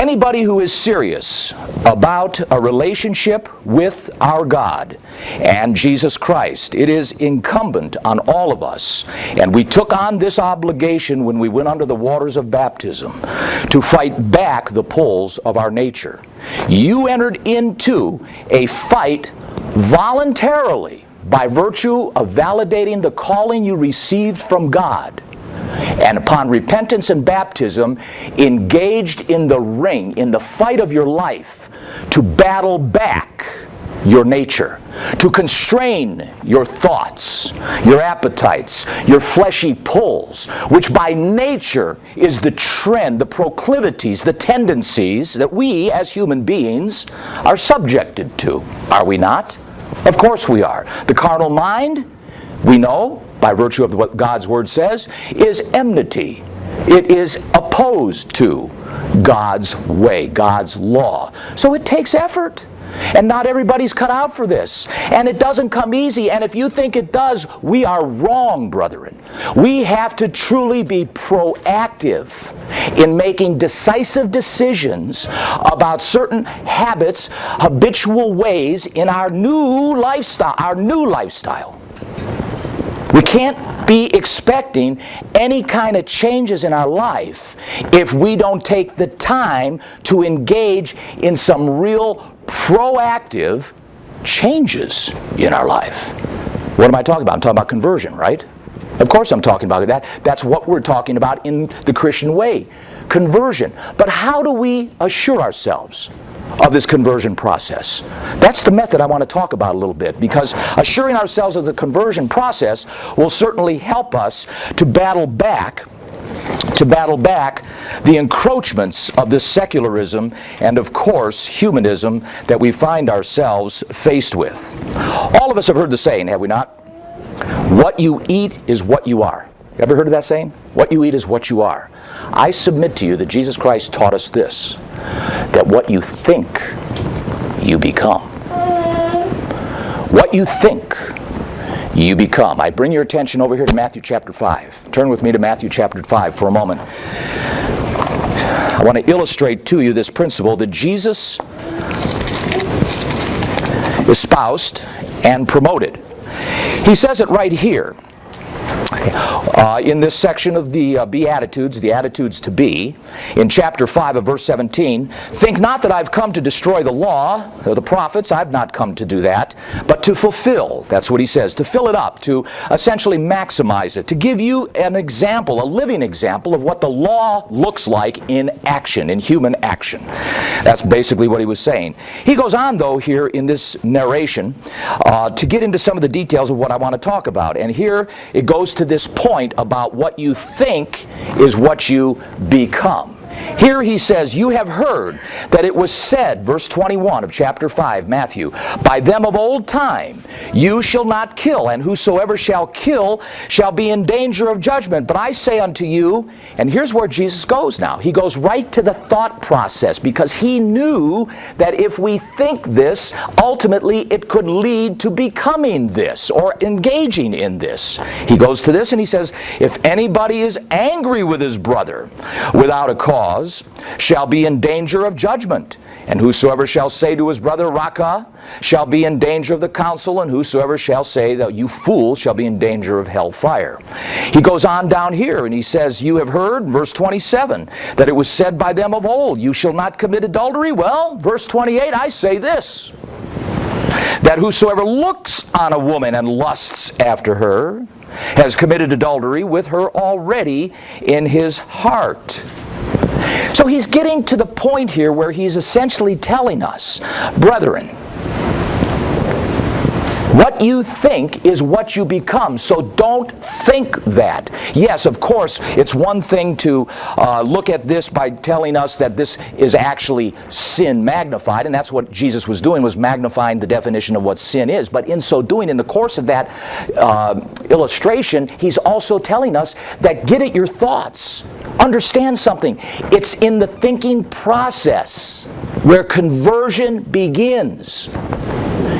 Anybody who is serious about a relationship with our God and Jesus Christ, it is incumbent on all of us, and we took on this obligation when we went under the waters of baptism, to fight back the pulls of our nature. You entered into a fight voluntarily by virtue of validating the calling you received from God, and upon repentance and baptism, engaged in the ring, in the fight of your life, to battle back your nature, to constrain your thoughts, your appetites, your fleshy pulls, which by nature is the trend, the proclivities, the tendencies that we as human beings are subjected to. Are we not? Of course we are. The carnal mind, we know, by virtue of what God's Word says, is enmity. It is opposed to God's way, God's law. So it takes effort. And not everybody's cut out for this. And it doesn't come easy. And if you think it does, we are wrong, brethren. We have to truly be proactive in making decisive decisions about certain habits, habitual ways in our new lifestyle. We can't be expecting any kind of changes in our life if we don't take the time to engage in some real proactive changes in our life. What am I talking about? I'm talking about conversion, right? Of course I'm talking about that. That's what we're talking about in the Christian way. Conversion. But how do we assure ourselves of this conversion process? That's the method I want to talk about a little bit, because assuring ourselves of the conversion process will certainly help us to battle back the encroachments of this secularism and, of course, humanism that we find ourselves faced with. All of us have heard the saying, have we not? What you eat is what you are. Ever heard of that saying? What you eat is what you are. I submit to you that Jesus Christ taught us this, that what you think, you become. What you think, you become. I bring your attention over here to Matthew chapter 5. Turn with me to Matthew chapter 5 for a moment. I want to illustrate to you this principle that Jesus espoused and promoted. He says it right here. In this section of the Beatitudes, the attitudes to be, in chapter 5 of verse 17, think not that I've come to destroy the law or the prophets. I've not come to do that, but to fulfill. That's what he says, to fill it up, to essentially maximize it, to give you an example, a living example of what the law looks like in action, in human action. That's basically what he was saying. He goes on, though, here in this narration to get into some of the details of what I want to talk about. And here it goes to this point about what you think is what you become. Here he says, you have heard that it was said, verse 21 of chapter 5, Matthew, by them of old time, you shall not kill, and whosoever shall kill shall be in danger of judgment. But I say unto you, and here's where Jesus goes now. He goes right to the thought process, because he knew that if we think this, ultimately it could lead to becoming this, or engaging in this. He goes to this and he says, if anybody is angry with his brother without a cause, shall be in danger of judgment. And whosoever shall say to his brother, Raca, shall be in danger of the council, and whosoever shall say that you fool shall be in danger of hellfire. He goes on down here and he says, you have heard, verse 27, that it was said by them of old, you shall not commit adultery. Well, verse 28, I say this, that whosoever looks on a woman and lusts after her has committed adultery with her already in his heart. So he's getting to the point here where he's essentially telling us, brethren, what you think is what you become. So don't think that. Yes, of course, it's one thing to look at this by telling us that this is actually sin magnified, and that's what Jesus was doing, was magnifying the definition of what sin is. But in so doing, in the course of that illustration, he's also telling us that get at your thoughts. Understand something. It's in the thinking process where conversion begins.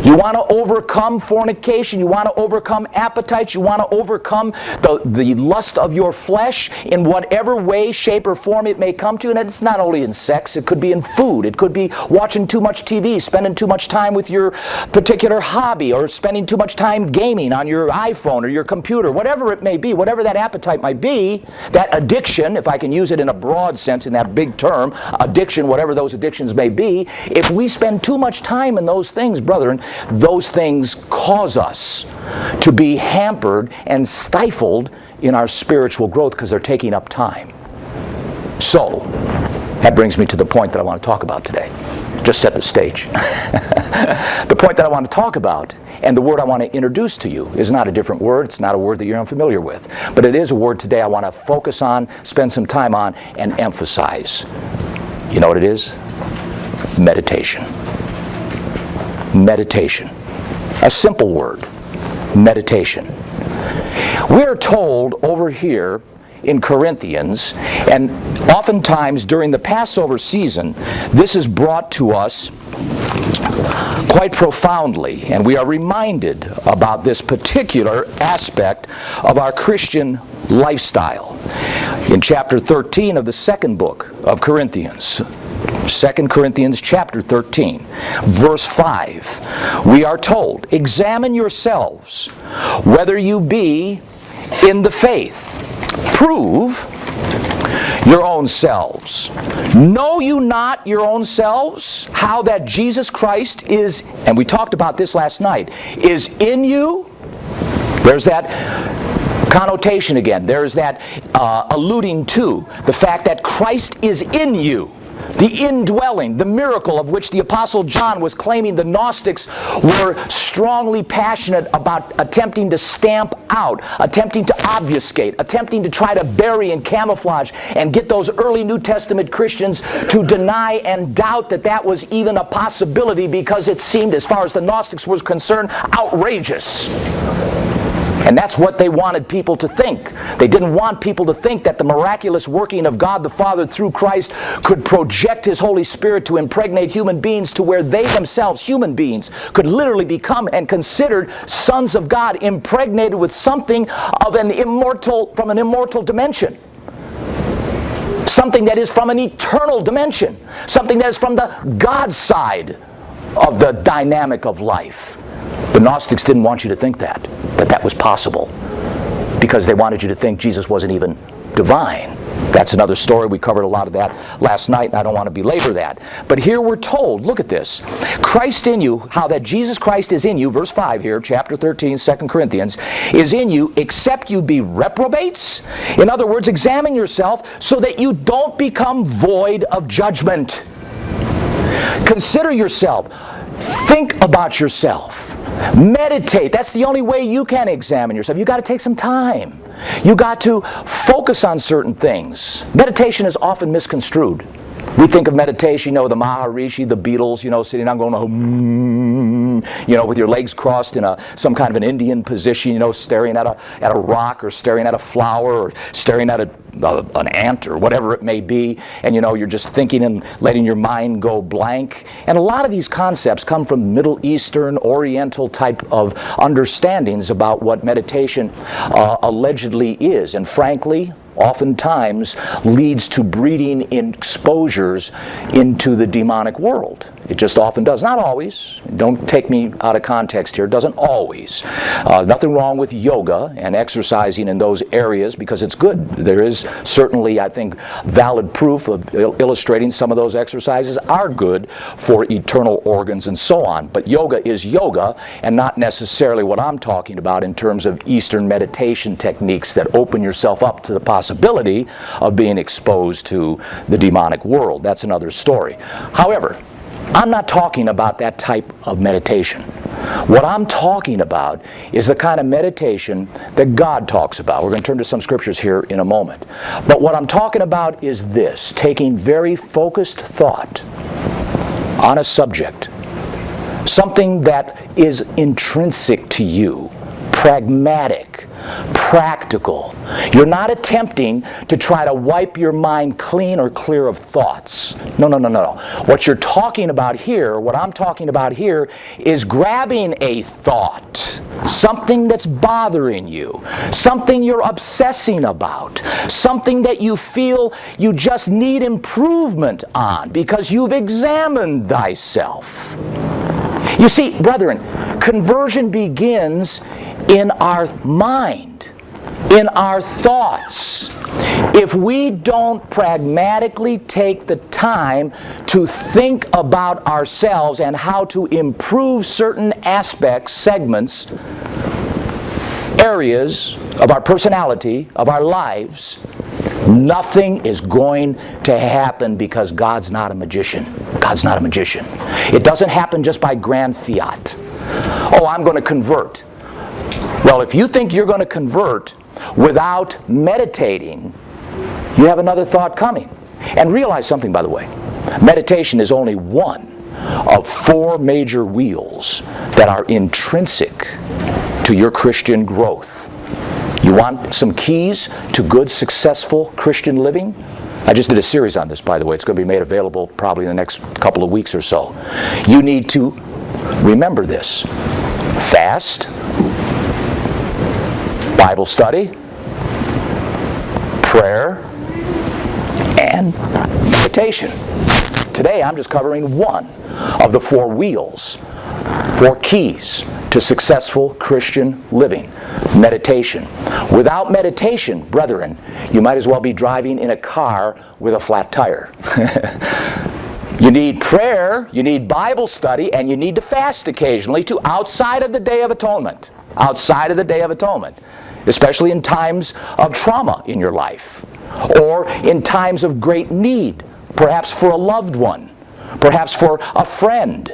You want to overcome fornication. You want to overcome appetites. You want to overcome the lust of your flesh in whatever way, shape, or form it may come to. And it's not only in sex. It could be in food. It could be watching too much TV, spending too much time with your particular hobby, or spending too much time gaming on your iPhone or your computer. Whatever it may be, whatever that appetite might be, that addiction, if I can use it in a broad sense, in that big term, addiction, whatever those addictions may be, if we spend too much time in those things, brethren, those things cause us to be hampered and stifled in our spiritual growth because they're taking up time. So, that brings me to the point that I want to talk about today. Just set the stage. The point that I want to talk about, and the word I want to introduce to you, is not a different word. It's not a word that you're unfamiliar with. But it is a word today I want to focus on, spend some time on, and emphasize. You know what it is? Meditation. Meditation. A simple word. Meditation. We're told over here in Corinthians, and oftentimes during the Passover season, this is brought to us quite profoundly, and we are reminded about this particular aspect of our Christian lifestyle. In chapter 13 of the second book of Corinthians, 2 Corinthians chapter 13, verse 5, we are told, "Examine yourselves whether you be in the faith. Prove your own selves. Know you not your own selves how that Jesus Christ is," and we talked about this last night, "is in you." There's that connotation again. There's that alluding to the fact that Christ is in you. The indwelling, the miracle of which the Apostle John was claiming the Gnostics were strongly passionate about attempting to stamp out, attempting to obfuscate, attempting to try to bury and camouflage and get those early New Testament Christians to deny and doubt that that was even a possibility, because it seemed, as far as the Gnostics was concerned, outrageous. And that's what they wanted people to think. They didn't want people to think that the miraculous working of God the Father through Christ could project His Holy Spirit to impregnate human beings to where they themselves, human beings, could literally become and considered sons of God, impregnated with something of an immortal, from an immortal dimension. Something that is from an eternal dimension. Something that is from the God side of the dynamic of life. The Gnostics didn't want you to think that was possible, because they wanted you to think Jesus wasn't even divine. That's another story. We covered a lot of that last night, and I don't want to belabor that. But here we're told, look at this, Christ in you, how that Jesus Christ is in you, verse 5 here, chapter 13, 2 Corinthians, is in you, except you be reprobates. In other words, examine yourself so that you don't become void of judgment. Consider yourself. Think about yourself. Meditate. That's the only way you can examine yourself. You've got to take some time. You've got to focus on certain things. Meditation is often misconstrued. We think of meditation, the Maharishi, the Beatles, sitting down going, with your legs crossed in some kind of an Indian position, staring at a rock, or staring at a flower, or staring at an ant, or whatever it may be, and you're just thinking and letting your mind go blank. And a lot of these concepts come from Middle Eastern, Oriental type of understandings about what meditation allegedly is, and frankly, oftentimes leads to breeding in exposures into the demonic world. It just often does. Not always. Don't take me out of context here. It doesn't always. Nothing wrong with yoga and exercising in those areas, because it's good. There is certainly, I think, valid proof of illustrating some of those exercises are good for eternal organs and so on. But yoga is yoga, and not necessarily what I'm talking about in terms of Eastern meditation techniques that open yourself up to the possibility of being exposed to the demonic world. That's another story. However, I'm not talking about that type of meditation. What I'm talking about is the kind of meditation that God talks about. We're going to turn to some scriptures here in a moment. But what I'm talking about is this: taking very focused thought on a subject, something that is intrinsic to you, pragmatic, practical. You're not attempting to try to wipe your mind clean or clear of thoughts. No, no, no, no. What you're talking about here, what I'm talking about here, is grabbing a thought, something that's bothering you, something you're obsessing about, something that you feel you just need improvement on because you've examined thyself. You see, brethren, conversion begins in our mind, in our thoughts. If we don't pragmatically take the time to think about ourselves and how to improve certain aspects, segments, areas of our personality, of our lives, nothing is going to happen because God's not a magician. God's not a magician. It doesn't happen just by grand fiat. Oh, I'm going to convert. Well, if you think you're going to convert without meditating, you have another thought coming. And realize something, by the way. Meditation is only one of 4 major wheels that are intrinsic to your Christian growth. You want some keys to good, successful Christian living? I just did a series on this, by the way. It's going to be made available probably in the next couple of weeks or so. You need to remember this. Fast, Bible study, prayer, and meditation. Today I'm just covering one of the 4 wheels, 4 keys to successful Christian living. Meditation. Without meditation, brethren, you might as well be driving in a car with a flat tire. You need prayer, you need Bible study, and you need to fast occasionally to outside of the Day of Atonement. Outside of the Day of Atonement. Especially in times of trauma in your life. Or in times of great need. Perhaps for a loved one. Perhaps for a friend.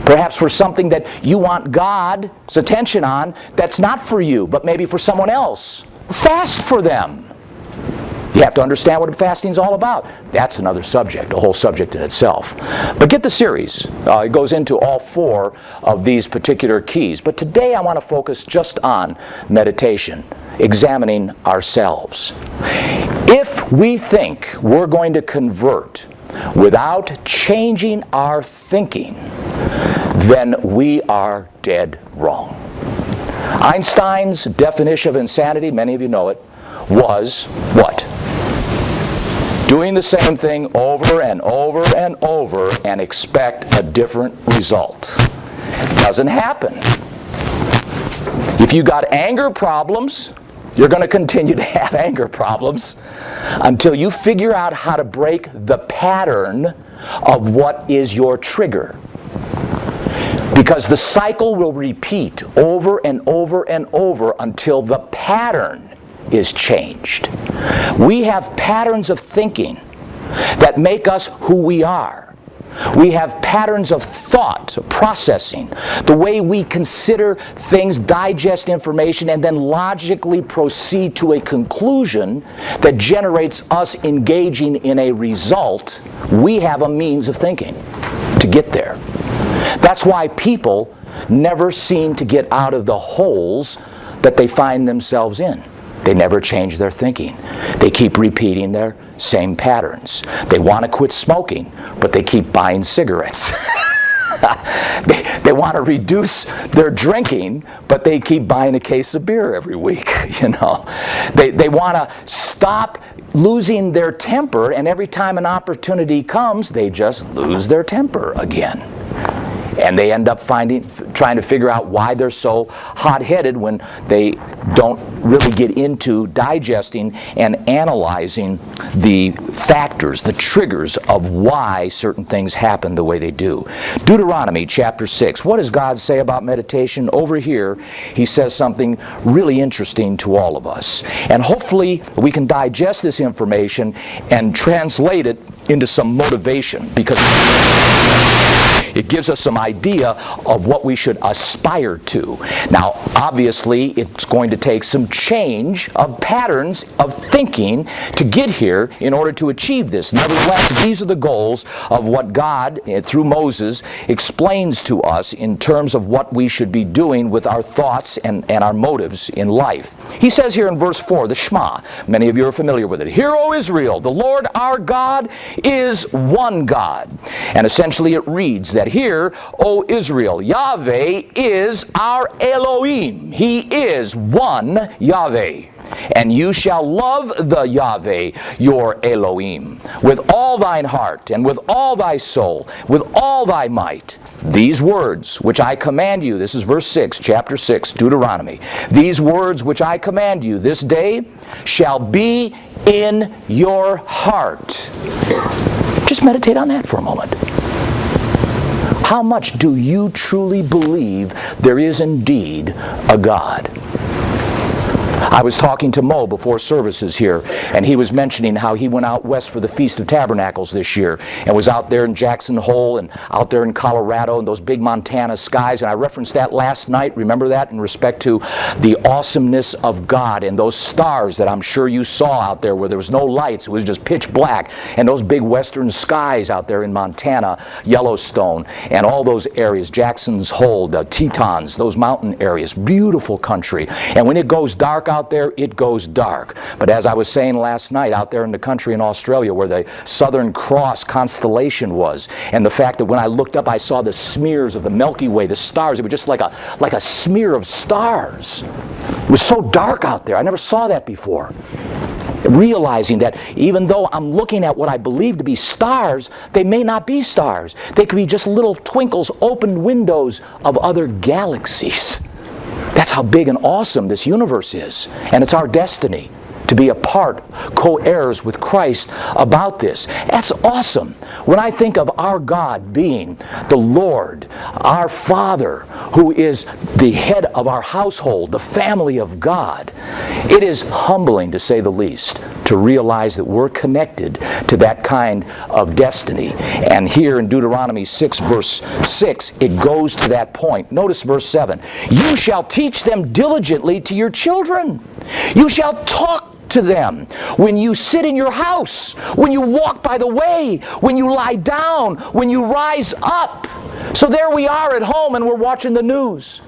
Perhaps for something that you want God's attention on that's not for you, but maybe for someone else. Fast for them. You have to understand what fasting is all about. That's another subject, a whole subject in itself. But get the series. It goes into all 4 of these particular keys. But today I want to focus just on meditation, examining ourselves. If we think we're going to convert without changing our thinking, then we are dead wrong. Einstein's definition of insanity, many of you know it, was what? Doing the same thing over and over and over and expect a different result. It doesn't happen. If you got anger problems, you're going to continue to have anger problems until you figure out how to break the pattern of what is your trigger. Because the cycle will repeat over and over and over until the pattern is changed. We have patterns of thinking that make us who we are. We have patterns of thought, of processing, the way we consider things, digest information, and then logically proceed to a conclusion that generates us engaging in a result. We have a means of thinking to get there. That's why people never seem to get out of the holes that they find themselves in. They never change their thinking. They keep repeating their same patterns. They want to quit smoking, but they keep buying cigarettes. They want to reduce their drinking, but they keep buying a case of beer every week. You know, they want to stop losing their temper, and every time an opportunity comes, they just lose their temper again. And they end up trying to figure out why they're so hot-headed when they don't really get into digesting and analyzing the factors, the triggers of why certain things happen the way they do. Deuteronomy chapter 6. What does God say about meditation? Over here, he says something really interesting to all of us. And hopefully we can digest this information and translate it into some motivation, because it gives us some idea of what we should aspire to. Now, obviously, it's going to take some change of patterns of thinking to get here in order to achieve this. Nevertheless, these are the goals of what God, through Moses, explains to us in terms of what we should be doing with our thoughts and our motives in life. He says here in verse 4, the Shema, many of you are familiar with it. Hear, O Israel, the Lord our God is one God. And essentially it reads that here, O Israel, Yahweh is our Elohim. He is one Yahweh. And you shall love the Yahweh, your Elohim, with all thine heart, and with all thy soul, with all thy might. These words which I command you, this is verse 6, chapter 6, Deuteronomy. These words which I command you this day shall be in your heart. Just meditate on that for a moment. How much do you truly believe there is indeed a God? I was talking to Mo before services here, and he was mentioning how he went out west for the Feast of Tabernacles this year and was out there in Jackson Hole and out there in Colorado and those big Montana skies. And I referenced that last night. Remember that in respect to the awesomeness of God and those stars that I'm sure you saw out there where there was no lights. It was just pitch black. And those big western skies out there in Montana, Yellowstone, and all those areas, Jackson's Hole, the Tetons, those mountain areas, beautiful country. And when it goes dark out there, it goes dark. But as I was saying last night, out there in the country in Australia where the Southern Cross constellation was, and the fact that when I looked up I saw the smears of the Milky Way, the stars, it was just like a smear of stars. It was so dark out there. I never saw that before. Realizing that even though I'm looking at what I believe to be stars, they may not be stars. They could be just little twinkles, open windows of other galaxies. That's how big and awesome this universe is. And it's our destiny to be a part, co-heirs with Christ about this. That's awesome. When I think of our God being the Lord, our Father, who is the head of our household, the family of God, it is humbling, to say the least, to realize that we're connected to that kind of destiny. And here in Deuteronomy 6, verse 6, it goes to that point. Notice verse 7. You shall teach them diligently to your children. You shall talk to them when you sit in your house, when you walk by the way, when you lie down, when you rise up. So there we are at home and we're watching the news.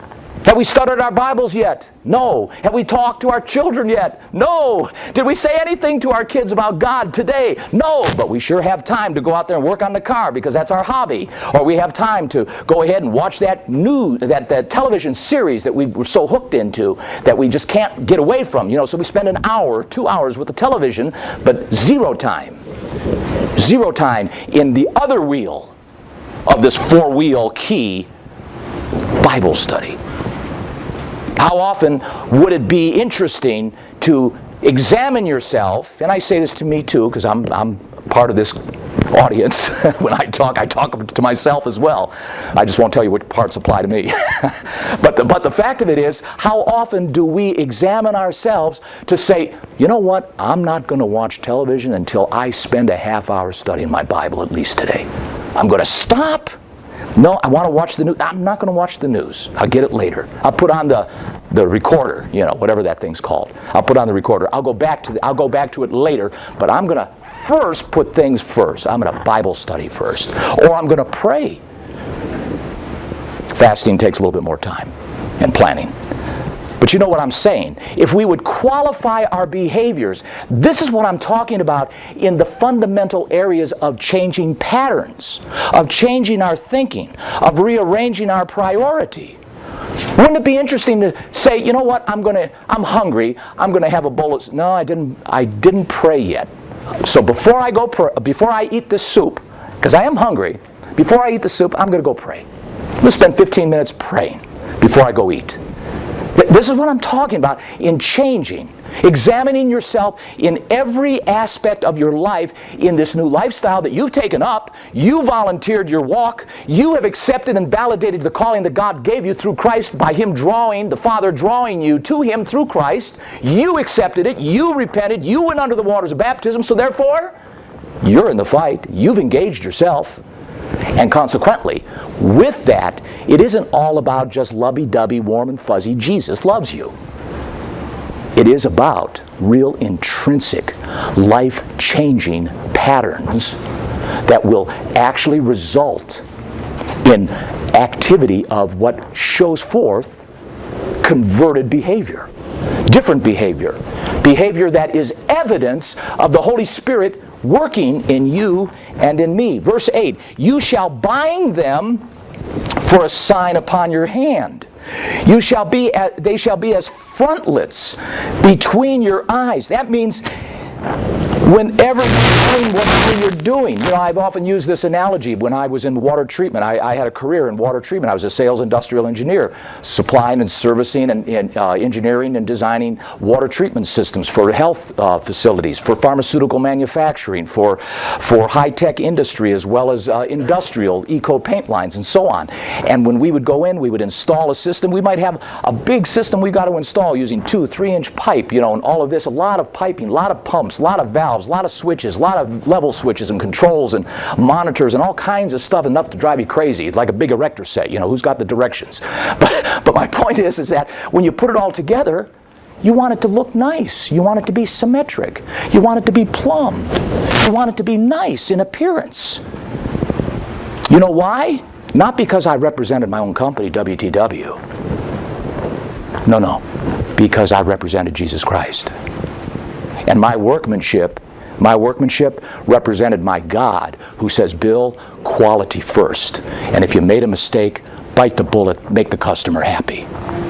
Have we studied our Bibles yet? No. Have we talked to our children yet? No. Did we say anything to our kids about God today? No. But we sure have time to go out there and work on the car because that's our hobby. Or we have time to go ahead and watch that television series that we were so hooked into that we just can't get away from. You know, so we spend an hour, 2 hours with the television, but zero time. Zero time in the other wheel of this four-wheel key Bible study. How often would it be interesting to examine yourself, and I say this to me too because I'm part of this audience. When I talk to myself as well. I just won't tell you which parts apply to me. But the fact of it is, how often do we examine ourselves to say, you know what, I'm not going to watch television until I spend a half hour studying my Bible at least today. I'm going to stop. No, I want to watch the news. I'm not going to watch the news. I'll get it later. I'll put on the recorder, you know, whatever that thing's called. I'll put on the recorder. I'll go back to it later, but I'm going to first put things first. I'm going to Bible study first, or I'm going to pray. Fasting takes a little bit more time and planning. But you know what I'm saying? If we would qualify our behaviors, this is what I'm talking about in the fundamental areas of changing patterns, of changing our thinking, of rearranging our priority. Wouldn't it be interesting to say, you know what, I'm hungry, I'm going to have a bowl of... No, I didn't pray yet. So before I eat this soup, because I am hungry, before I eat the soup, I'm going to go pray. I'm going to spend 15 minutes praying before I go eat. This is what I'm talking about in changing, examining yourself in every aspect of your life in this new lifestyle that you've taken up. You volunteered your walk. You have accepted and validated the calling that God gave you through Christ by Him the Father drawing you to Him through Christ. You accepted it. You repented. You went under the waters of baptism. So therefore, you're in the fight. You've engaged yourself. And consequently, with that, it isn't all about just lovey-dovey, warm and fuzzy, Jesus loves you. It is about real intrinsic, life-changing patterns that will actually result in activity of what shows forth converted behavior. Different behavior. Behavior that is evidence of the Holy Spirit working in you and in me. Verse 8, you shall bind them for a sign upon your hand. They shall be as frontlets between your eyes. That means whenever you're doing whatever you're doing. You know, I've often used this analogy when I was in water treatment. I had a career in water treatment. I was a sales industrial engineer, supplying and servicing and engineering and designing water treatment systems for health facilities, for pharmaceutical manufacturing, for high-tech industry, as well as industrial eco paint lines and so on. And when we would go in, we would install a system. We might have a big system we got to install using 2-3-inch pipe, you know, and all of this, a lot of piping, a lot of pumps, a lot of valves, a lot of switches, a lot of level switches and controls and monitors and all kinds of stuff, enough to drive you crazy. It's like a big erector set, you know, who's got the directions. But my point is that when you put it all together, you want it to look nice. You want it to be symmetric. You want it to be plumb. You want it to be nice in appearance. You know why? Not because I represented my own company, WTW. No. Because I represented Jesus Christ. And my workmanship represented my God, who says, Bill, quality first. And if you made a mistake, bite the bullet, make the customer happy.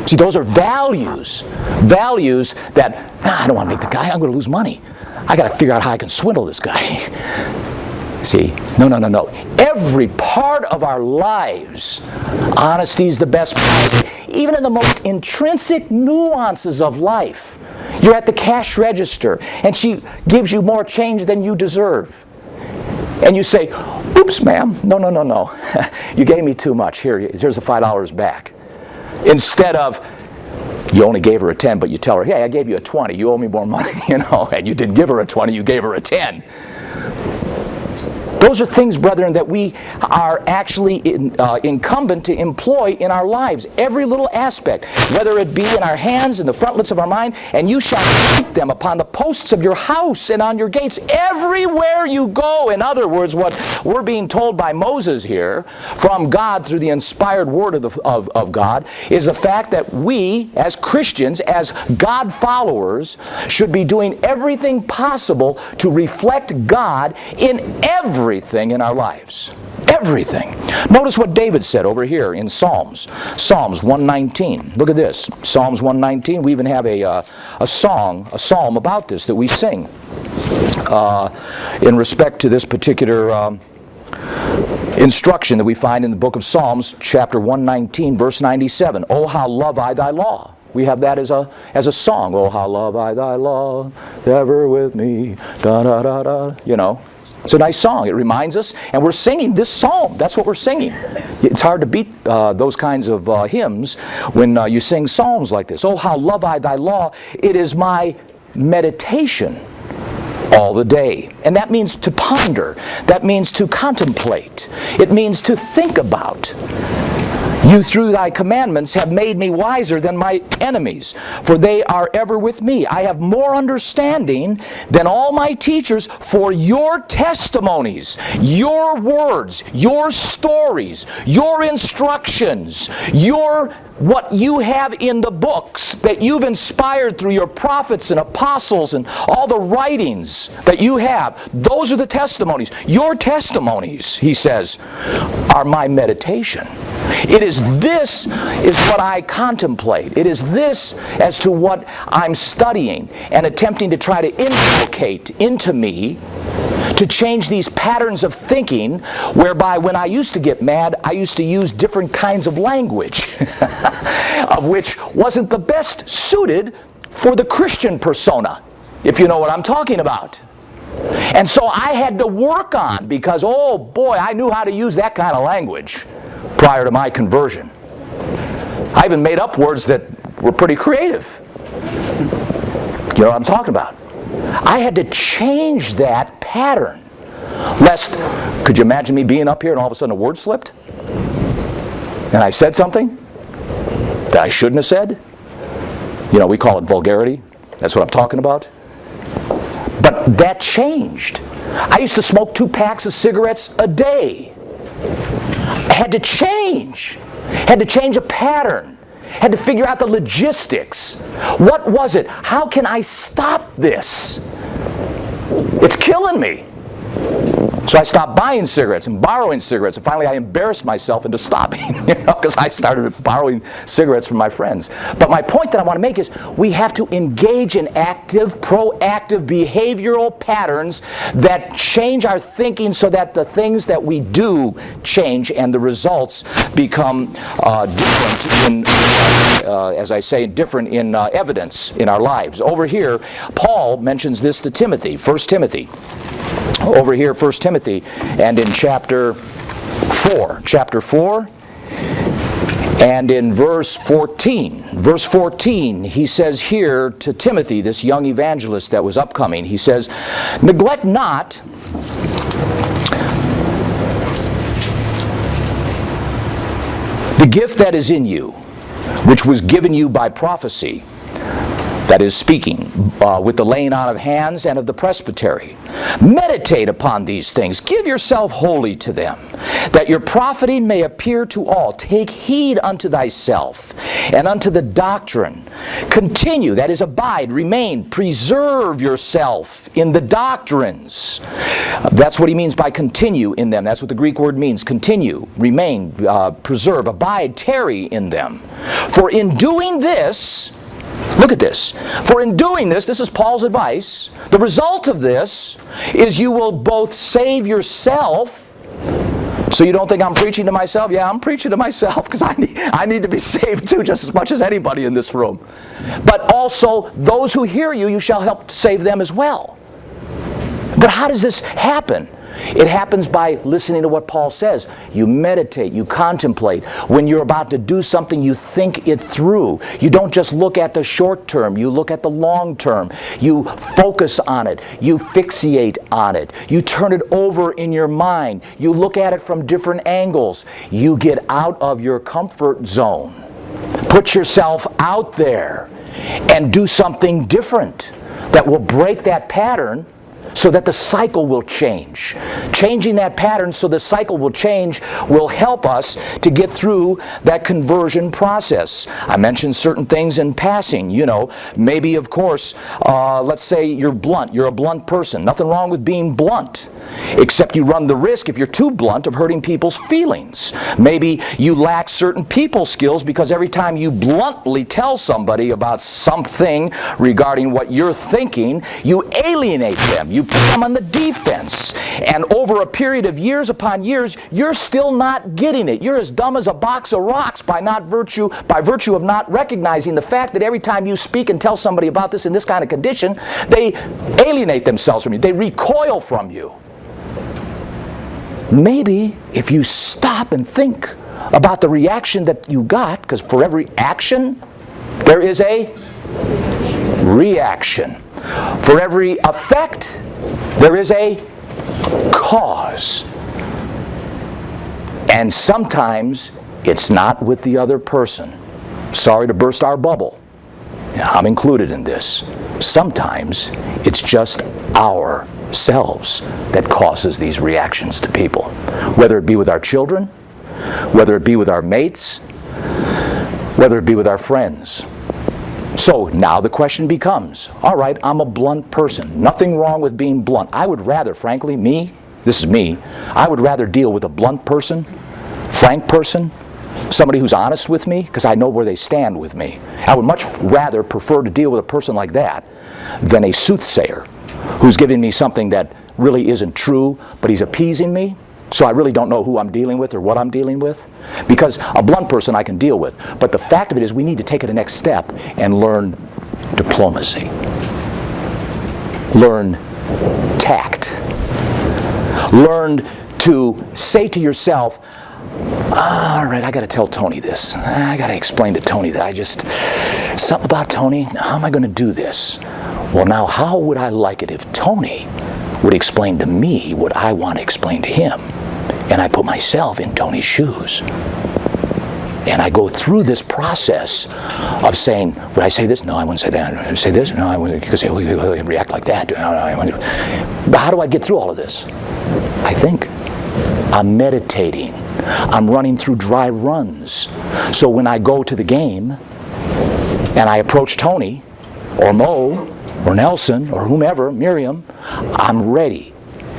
See, those are values that, I don't want to make the guy, I'm going to lose money. I got to figure out how I can swindle this guy. See, no. Every part of our lives, honesty is the best policy. Even in the most intrinsic nuances of life. You're at the cash register, and she gives you more change than you deserve. And you say, oops, ma'am, no. You gave me too much. Here's the $5 back. Instead of, you only gave her a 10, but you tell her, hey, I gave you a 20. You owe me more money, you know. And you didn't give her a 20, you gave her a 10. Those are things, brethren, that we are actually incumbent to employ in our lives. Every little aspect, whether it be in our hands, in the frontlets of our mind, and you shall write them upon the posts of your house and on your gates, everywhere you go. In other words, what we're being told by Moses here, from God through the inspired word of God, is the fact that we, as Christians, as God followers, should be doing everything possible to reflect God in everything in our lives. Everything. Notice what David said over here in Psalms 119. Look at this. Psalms 119. We even have a psalm about this that we sing in respect to this particular instruction that we find in the book of Psalms, chapter 119, verse 97. Oh, how love I thy law. We have that as a song. Oh, how love I thy law, ever with me. Da da da da. You know. It's a nice song. It reminds us, and we're singing this psalm. That's what we're singing. It's hard to beat those kinds of hymns when you sing psalms like this. Oh, how love I thy law. It is my meditation all the day. And that means to ponder. That means to contemplate. It means to think about. You through thy commandments have made me wiser than my enemies, for they are ever with me. I have more understanding than all my teachers, for your testimonies, your words, your stories, your instructions, what you have in the books that you've inspired through your prophets and apostles and all the writings that you have, those are the testimonies. Your testimonies, he says, are my meditation. This is what I contemplate. It is this as to what I'm studying and attempting to try to inculcate into me to change these patterns of thinking whereby when I used to get mad, I used to use different kinds of language of which wasn't the best suited for the Christian persona, if you know what I'm talking about. And so I had to work on, because, oh boy, I knew how to use that kind of language prior to my conversion. I even made up words that were pretty creative. You know what I'm talking about? I had to change that pattern Lest, could you imagine me being up here and all of a sudden a word slipped? And I said something that I shouldn't have said? You know, we call it vulgarity. That's what I'm talking about. But that changed. I used to smoke 2 packs of cigarettes a day. I had to change. Had to change a pattern. Had to figure out the logistics. What was it? How can I stop this? It's killing me. So I stopped buying cigarettes and borrowing cigarettes, and finally I embarrassed myself into stopping, because I started borrowing cigarettes from my friends. But my point that I want to make is we have to engage in active, proactive behavioral patterns that change our thinking so that the things that we do change and the results become different in, as I say, different in evidence in our lives. Over here, Paul mentions this to Timothy, 1 Timothy. Over here, 1 Timothy, and in chapter 4, and in verse 14, he says here to Timothy, this young evangelist that was upcoming, he says, neglect not the gift that is in you, which was given you by prophecy, that is speaking, with the laying on of hands and of the presbytery. Meditate upon these things. Give yourself wholly to them, that your profiting may appear to all. Take heed unto thyself and unto the doctrine. Continue, that is, abide, remain, preserve yourself in the doctrines. That's what he means by continue in them. That's what the Greek word means. Continue, remain, preserve, abide, tarry in them. For in doing this, look at this. For in doing this is Paul's advice, the result of this is you will both save yourself. So you don't think I'm preaching to myself? Yeah, I'm preaching to myself because I need to be saved too, just as much as anybody in this room. But also, those who hear you, you shall help save them as well. But how does this happen? It happens by listening to what Paul says. You meditate, you contemplate. When you're about to do something, you think it through. You don't just look at the short term, you look at the long term. You focus on it, you fixate on it. You turn it over in your mind. You look at it from different angles. You get out of your comfort zone. Put yourself out there and do something different that will break that pattern so that the cycle will change. Changing that pattern so the cycle will change will help us to get through that conversion process. I mentioned certain things in passing. You know, maybe, of course, let's say you're blunt. You're a blunt person. Nothing wrong with being blunt, except you run the risk, if you're too blunt, of hurting people's feelings. Maybe you lack certain people skills because every time you bluntly tell somebody about something regarding what you're thinking, you alienate them. You put them on the defense. And over a period of years upon years, you're still not getting it. You're as dumb as a box of rocks by virtue of not recognizing the fact that every time you speak and tell somebody about this in this kind of condition, they alienate themselves from you. They recoil from you. Maybe if you stop and think about the reaction that you got, because for every action, there is a reaction. For every effect, there is a cause. And sometimes it's not with the other person. Sorry to burst our bubble. I'm included in this. Sometimes it's just ourselves that causes these reactions to people. Whether it be with our children, whether it be with our mates, whether it be with our friends. So now the question becomes, all right, I'm a blunt person. Nothing wrong with being blunt. I would rather, frankly, this is me, I would rather deal with a blunt person, frank person, somebody who's honest with me, because I know where they stand with me. I would much rather prefer to deal with a person like that than a soothsayer who's giving me something that really isn't true, but he's appeasing me. So I really don't know who I'm dealing with or what I'm dealing with. Because a blunt person I can deal with. But the fact of it is we need to take it a next step and learn diplomacy. Learn tact. Learn to say to yourself, all right, I got to tell Tony this. I got to explain to Tony that something about Tony, how am I going to do this? Well, now, how would I like it if Tony would explain to me what I want to explain to him. And I put myself in Tony's shoes. And I go through this process of saying, would I say this? No, I wouldn't say that. Would I say this? No, I wouldn't. Because he'll react like that. No, I wouldn't. But how do I get through all of this? I think. I'm meditating. I'm running through dry runs. So when I go to the game and I approach Tony or Mo or Nelson or whomever, Miriam, I'm ready.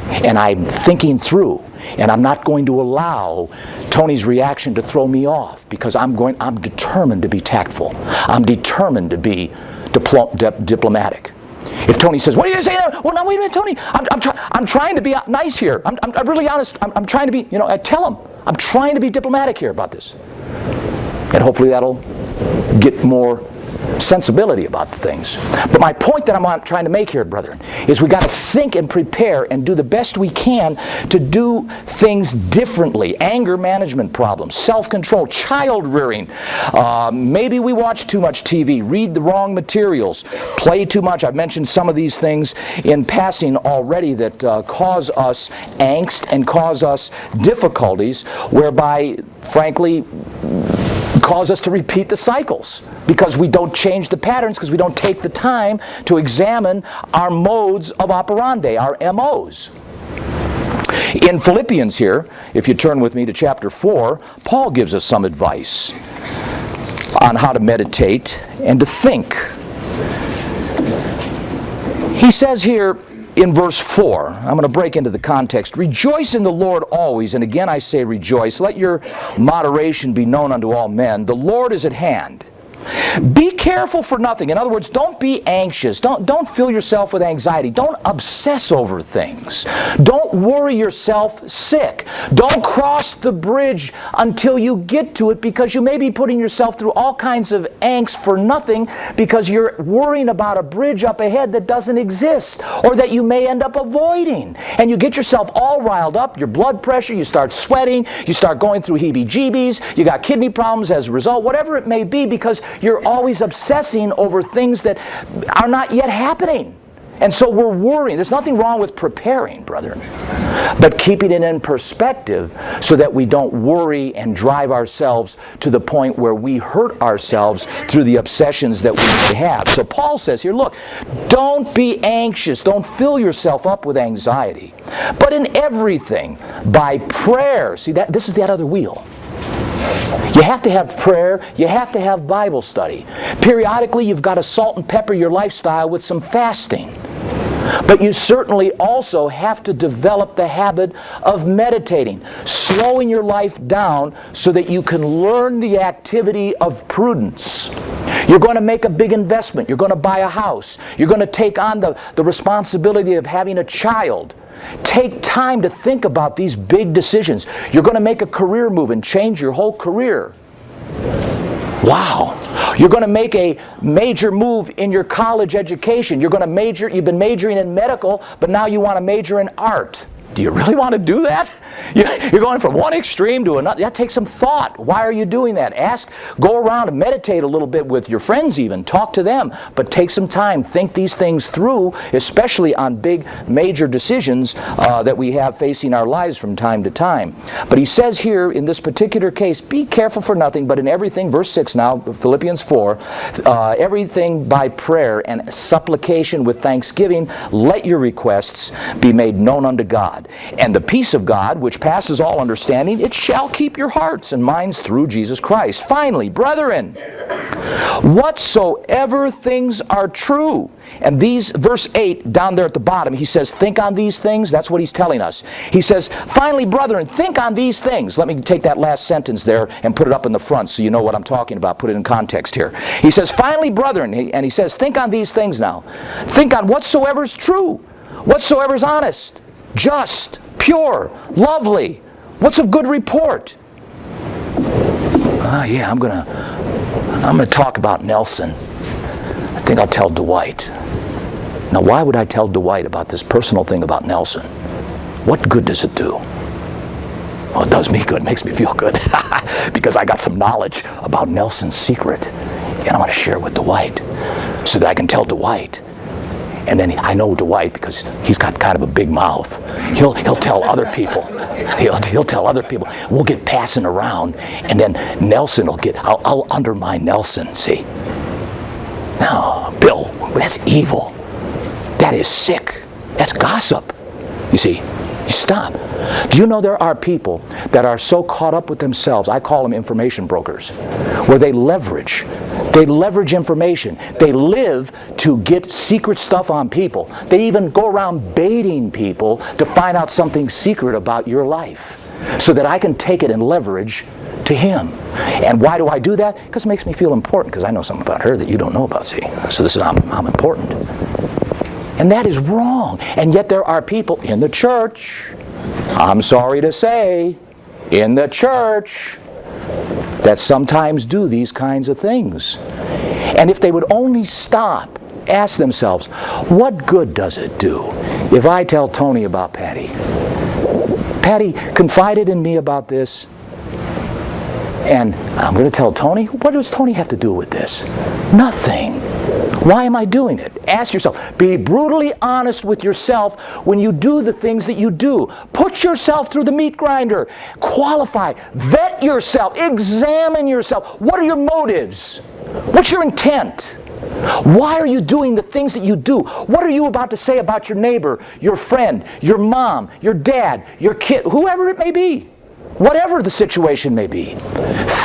And I'm thinking through. And I'm not going to allow Tony's reaction to throw me off, because I'm determined to be tactful. I'm determined to be diplomatic. If Tony says, "What are you saying there?" Well, now wait a minute, Tony. I'm trying to be nice here. I'm really honest. I'm trying to be. I tell him I'm trying to be diplomatic here about this, and hopefully that'll get more sensibility about the things. But my point that I'm trying to make here, brethren, is we got to think and prepare and do the best we can to do things differently. Anger management problems, self-control, child rearing. Maybe we watch too much TV, read the wrong materials, play too much. I've mentioned some of these things in passing already that cause us angst and cause us difficulties, whereby, frankly, cause us to repeat the cycles because we don't change the patterns, because we don't take the time to examine our modes of operandi, our MOs. In Philippians here, if you turn with me to chapter 4, Paul gives us some advice on how to meditate and to think. He says here in verse 4, I'm going to break into the context, "Rejoice in the Lord always, and again I say rejoice. Let your moderation be known unto all men. The Lord is at hand. Be careful for nothing." In other words, don't be anxious. Don't fill yourself with anxiety. Don't obsess over things. Don't worry yourself sick. Don't cross the bridge until you get to it, because you may be putting yourself through all kinds of angst for nothing because you're worrying about a bridge up ahead that doesn't exist or that you may end up avoiding. And you get yourself all riled up, your blood pressure, you start sweating, you start going through heebie-jeebies, you got kidney problems as a result, whatever it may be, because you're always obsessing over things that are not yet happening. And so we're worrying. There's nothing wrong with preparing, brethren, but keeping it in perspective so that we don't worry and drive ourselves to the point where we hurt ourselves through the obsessions that we may have. So Paul says here, look, don't be anxious. Don't fill yourself up with anxiety. But in everything, by prayer. See, this is that other wheel. You have to have prayer. You have to have Bible study. Periodically, you've got to salt and pepper your lifestyle with some fasting. But you certainly also have to develop the habit of meditating, slowing your life down so that you can learn the activity of prudence. You're going to make a big investment. You're going to buy a house. You're going to take on the responsibility of having a child. Take time to think about these big decisions. You're going to make a career move and change your whole career. Wow. You're going to make a major move in your college education. You've been majoring in medical, but now you want to major in art. Do you really want to do that? You're going from one extreme to another. That takes some thought. Why are you doing that? Go around and meditate a little bit with your friends even. Talk to them. But take some time. Think these things through, especially on big, major decisions that we have facing our lives from time to time. But he says here, in this particular case, be careful for nothing, but in everything, verse 6 now, Philippians 4, everything by prayer and supplication with thanksgiving, let your requests be made known unto God. And the peace of God, which passes all understanding, it shall keep your hearts and minds through Jesus Christ. Finally, brethren, whatsoever things are true. And these, verse 8, down there at the bottom, he says, think on these things. That's what he's telling us. He says, finally, brethren, think on these things. Let me take that last sentence there and put it up in the front so you know what I'm talking about. Put it in context here. He says, finally, brethren, and he says, think on these things now. Think on whatsoever is true, whatsoever is honest, just, pure, lovely, what's of good report. I'm gonna talk about Nelson. I think I'll tell Dwight. Now, why would I tell Dwight about this personal thing about Nelson? What good does it do? Well, it does me good. It makes me feel good because I got some knowledge about Nelson's secret, and I want to share it with Dwight so that I can tell Dwight. And then I know Dwight, because he's got kind of a big mouth. He'll tell other people. He'll tell other people. We'll get passing around, and then Nelson will get. I'll undermine Nelson. See? No, Bill, that's evil. That is sick. That's gossip. You see? You stop. Do you know there are people that are so caught up with themselves, I call them information brokers, where they leverage information. They live to get secret stuff on people. They even go around baiting people to find out something secret about your life, so that I can take it and leverage to him. And why do I do that? Because it makes me feel important, because I know something about her that you don't know about, see? So this is, I'm important. And that is wrong. And yet there are people in the church, I'm sorry to say, in the church, that sometimes do these kinds of things. And if they would only stop, ask themselves, what good does it do if I tell Tony about Patty? Patty confided in me about this, and I'm going to tell Tony? What does Tony have to do with this? Nothing. Why am I doing it? Ask yourself. Be brutally honest with yourself when you do the things that you do. Put yourself through the meat grinder. Qualify. Vet yourself. Examine yourself. What are your motives? What's your intent? Why are you doing the things that you do? What are you about to say about your neighbor, your friend, your mom, your dad, your kid, whoever it may be? Whatever the situation may be.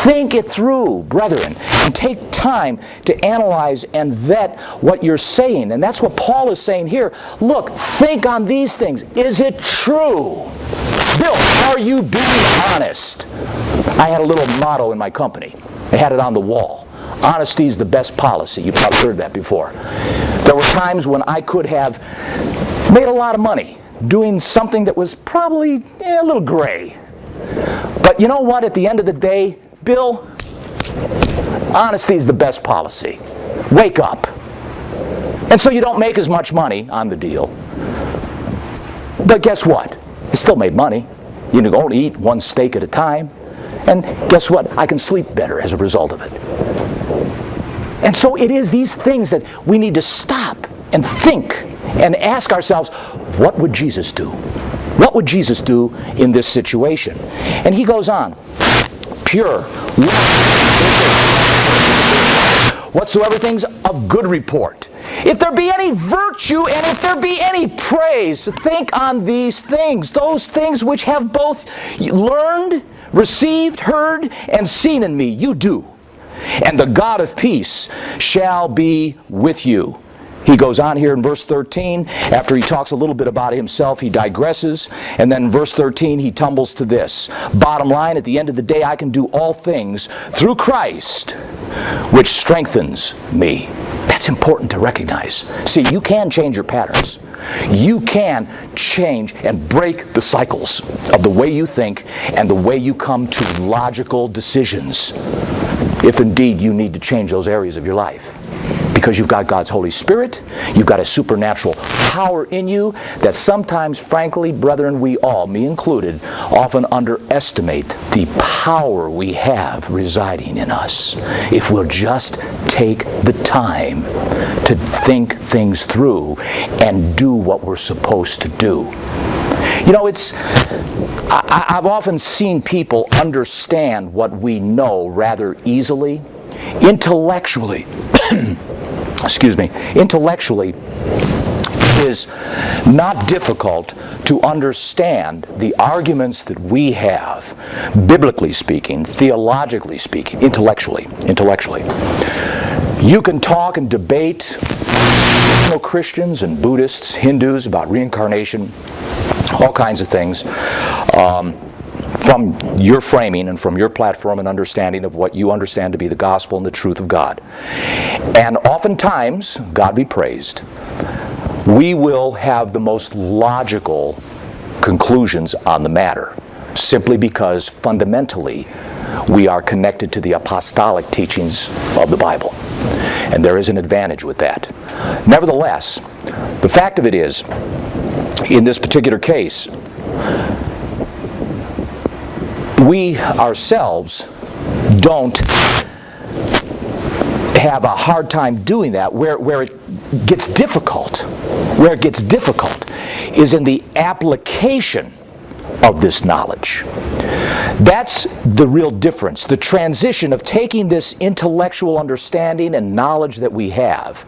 Think it through, brethren, and take time to analyze and vet what you're saying. And that's what Paul is saying here. Look, think on these things. Is it true? Bill, are you being honest? I had a little motto in my company. I had it on the wall. Honesty is the best policy. You've probably heard that before. There were times when I could have made a lot of money doing something that was probably a little gray. But you know what? At the end of the day, Bill, honesty is the best policy. Wake up. And so you don't make as much money on the deal. But guess what? I still made money. You can only eat one steak at a time. And guess what? I can sleep better as a result of it. And so it is these things that we need to stop and think and ask ourselves, what would Jesus do? What would Jesus do in this situation? And he goes on, pure, whatsoever things of good report. If there be any virtue and if there be any praise, think on these things, those things which have both learned, received, heard, and seen in me, you do. And the God of peace shall be with you. He goes on here in verse 13, after he talks a little bit about himself, he digresses, and then in verse 13 he tumbles to this. Bottom line, at the end of the day, I can do all things through Christ, which strengthens me. That's important to recognize. See, you can change your patterns. You can change and break the cycles of the way you think and the way you come to logical decisions, if indeed you need to change those areas of your life. Because you've got God's Holy Spirit, you've got a supernatural power in you that sometimes, frankly, brethren, we all, me included, often underestimate the power we have residing in us. If we'll just take the time to think things through and do what we're supposed to do. You know, I've often seen people understand what we know rather easily. Intellectually, intellectually, it is not difficult to understand the arguments that we have, biblically speaking, theologically speaking, intellectually. You can talk and debate Christians and Buddhists, Hindus about reincarnation, all kinds of things, from your framing and from your platform and understanding of what you understand to be the gospel and the truth of God. And oftentimes, God be praised, we will have the most logical conclusions on the matter, simply because fundamentally we are connected to the apostolic teachings of the Bible. And there is an advantage with that. Nevertheless, the fact of it is, in this particular case, we ourselves don't have a hard time doing that, where gets difficult, is in the application of this knowledge. That's the real difference. The transition of taking this intellectual understanding and knowledge that we have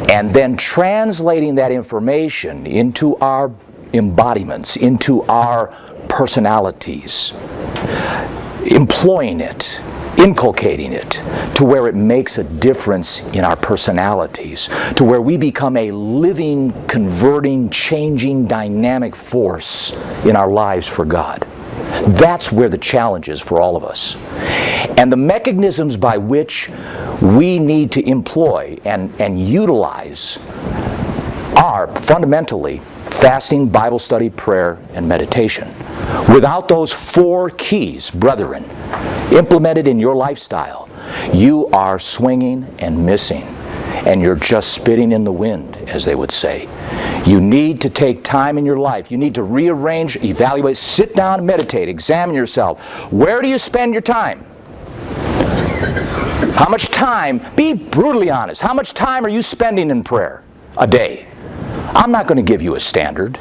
and then translating that information into our embodiments, into our personalities, employing it, inculcating it to where it makes a difference in our personalities, to where we become a living, converting, changing, dynamic force in our lives for God. That's where the challenge is for all of us. And the mechanisms by which we need to employ and utilize are fundamentally fasting, Bible study, prayer, and meditation. Without those 4 keys, brethren, implemented in your lifestyle, you are swinging and missing, and you're just spitting in the wind, as they would say. You need to take time in your life. You need to rearrange, evaluate, sit down, meditate, examine yourself. Where do you spend your time? How much time, be brutally honest, how much time are you spending in prayer a day? I'm not going to give you a standard.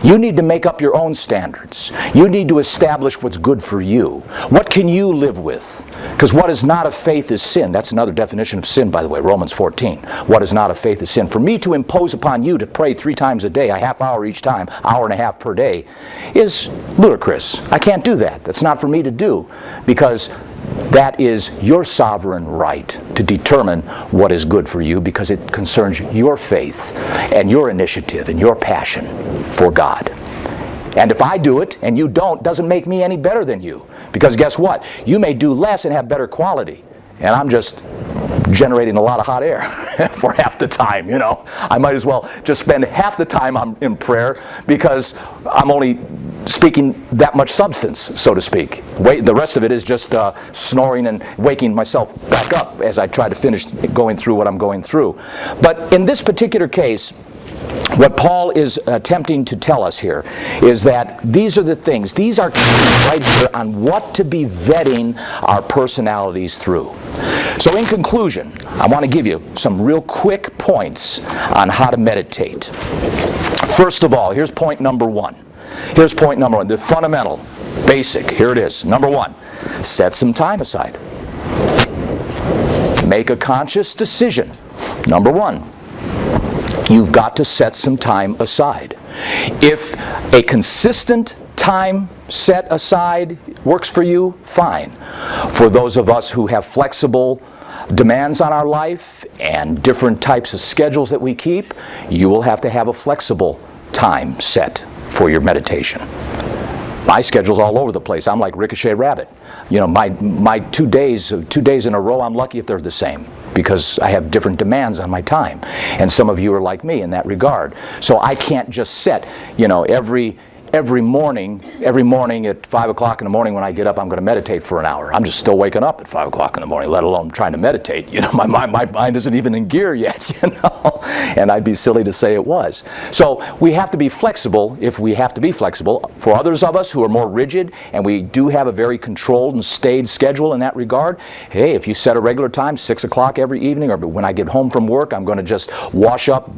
You need to make up your own standards. You need to establish what's good for you. What can you live with? Because what is not of faith is sin. That's another definition of sin, by the way, Romans 14. What is not of faith is sin. For me to impose upon you to pray 3 times a day, a half hour each time, hour and a half per day, is ludicrous. I can't do that. That's not for me to do, because that is your sovereign right to determine what is good for you, because it concerns your faith and your initiative and your passion for God. And if I do it and you don't, doesn't make me any better than you. Because guess what? You may do less and have better quality. And I'm just generating a lot of hot air for half the time, you know. I might as well just spend half the time I'm in prayer, because I'm only speaking that much substance, so to speak. The rest of it is just snoring and waking myself back up as I try to finish going through what I'm going through. But in this particular case, what Paul is attempting to tell us here is that these are the things, these are right here on what to be vetting our personalities through. So in conclusion, I want to give you some real quick points on how to meditate. First of all, here's point number 1. Here's point number 1, the fundamental, basic. Here it is. Number 1, set some time aside. Make a conscious decision. Number 1. You've got to set some time aside. If a consistent time set aside works for you, fine. For those of us who have flexible demands on our life and different types of schedules that we keep, you will have to have a flexible time set for your meditation. My schedule's all over the place. I'm like Ricochet Rabbit. You know, my 2 days in a row, I'm lucky if they're the same, because I have different demands on my time. And some of you are like me in that regard. So I can't just set, you know, every morning at 5 o'clock in the morning when I get up, I'm going to meditate for an hour. I'm just still waking up at 5 o'clock in the morning, let alone trying to meditate. You know, my mind isn't even in gear yet, you know, and I'd be silly to say it was. So we have to be flexible if we have to be flexible. For others of us who are more rigid, and we do have a very controlled and staid schedule in that regard, hey, if you set a regular time, 6 o'clock every evening, or when I get home from work, I'm going to just wash up,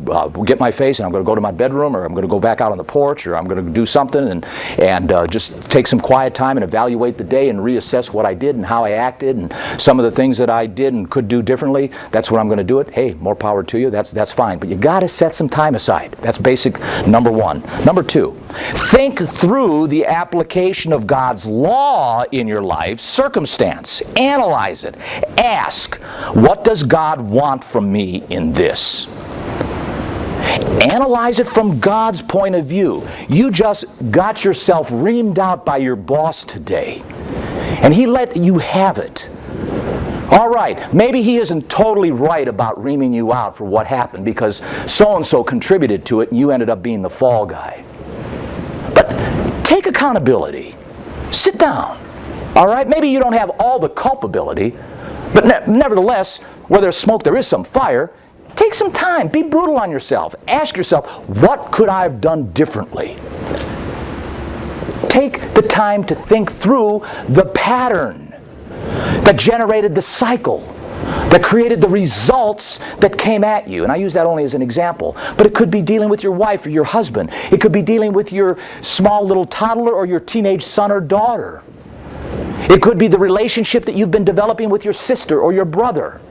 get my face, and I'm going to go to my bedroom, or I'm going to go back out on the porch, or I'm going to do something and just take some quiet time and evaluate the day and reassess what I did and how I acted and some of the things that I did and could do differently. That's when I'm going to do it. Hey, more power to you. That's fine. But you got to set some time aside. That's basic number 1. Number 2, think through the application of God's law in your life circumstance. Analyze it. Ask, what does God want from me in this? Analyze it from God's point of view. You just got yourself reamed out by your boss today, and he let you have it. All right, maybe he isn't totally right about reaming you out for what happened, because so-and-so contributed to it and you ended up being the fall guy. But take accountability. Sit down. All right, maybe you don't have all the culpability, but nevertheless, where there's smoke, there is some fire. Take some time. Be brutal on yourself. Ask yourself, what could I have done differently? Take the time to think through the pattern that generated the cycle that created the results that came at you. And I use that only as an example. But it could be dealing with your wife or your husband. It could be dealing with your small little toddler or your teenage son or daughter. It could be the relationship that you've been developing with your sister or your brother.